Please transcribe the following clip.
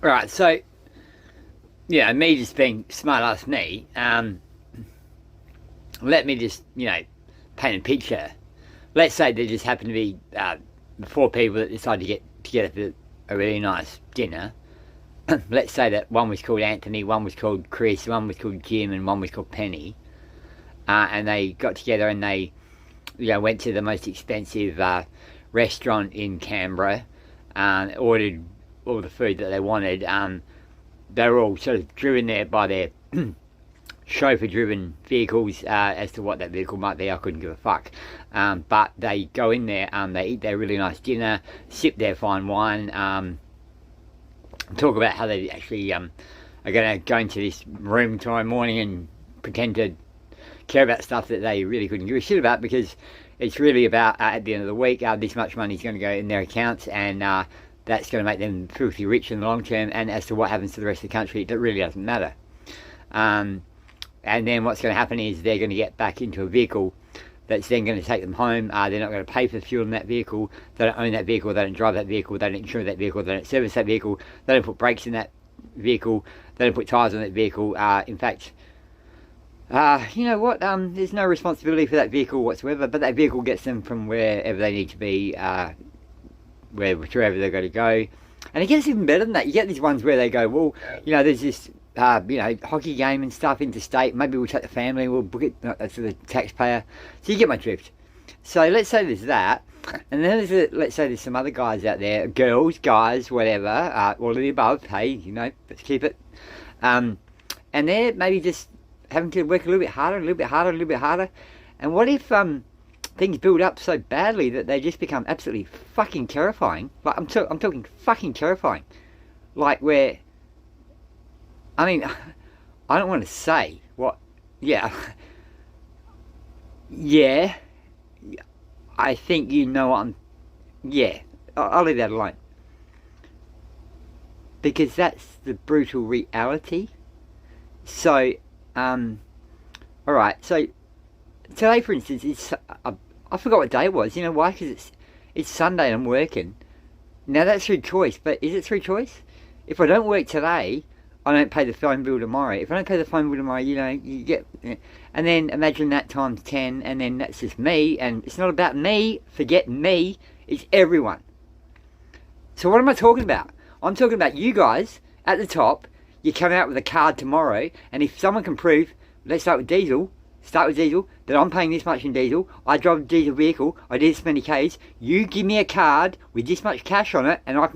Right, so, yeah, me just being smart ass me, let me just, paint a picture. Let's say there just happen to be four people that decide to get together for a really nice dinner. Let's say that one was called Anthony, one was called Chris, one was called Jim, and one was called Penny. And they got together and they, went to the most expensive restaurant in Canberra, ordered all the food that they wanted. They were all sort of driven there by their chauffeur-driven vehicles. As to what that vehicle might be, I couldn't give a fuck. But they go in there, they eat their really nice dinner, sip their fine wine, talk about how they actually are going to go into this room tomorrow morning and pretend to care about stuff that they really couldn't give a shit about, because it's really about, at the end of the week, this much money is going to go in their accounts, and that's going to make them filthy rich in the long term. And as to what happens to the rest of the country, it really doesn't matter. And then what's going to happen is they're going to get back into a vehicle that's then going to take them home. They're not going to pay for the fuel in that vehicle. They don't own that vehicle. They don't drive that vehicle. They don't insure that vehicle. They don't service that vehicle. They don't put brakes in that vehicle. They don't put tyres on that vehicle. In fact, you know what? There's no responsibility for that vehicle whatsoever. But that vehicle gets them from wherever they need to be, wherever they're going to go. And it gets even better than that. You get these ones where they go, well, there's this hockey game and stuff interstate. Maybe we'll take the family, we'll book it to the taxpayer. So you get my drift. So let's say there's that, and then let's say there's some other guys out there, girls, guys, whatever, all of the above. Hey, let's keep it. And they're maybe just having to work a little bit harder, a little bit harder, a little bit harder. And what if things build up so badly that they just become absolutely fucking terrifying? Like I'm talking fucking terrifying. Like where, I mean, I don't want to say what, yeah, I think what I'll leave that alone. Because that's the brutal reality. So, alright, so today, for instance, I forgot what day it was. You know why? Because it's Sunday and I'm working. Now that's through choice, but is it through choice? If I don't work today, I don't pay the phone bill tomorrow. If I don't pay the phone bill tomorrow, you get... And then imagine that times 10, and then that's just me, and it's not about me, forget me, it's everyone. So what am I talking about? I'm talking about you guys, at the top, you come out with a card tomorrow, and if someone can prove, let's start with diesel, that I'm paying this much in diesel, I drive a diesel vehicle, I did this many Ks, you give me a card with this much cash on it, and I can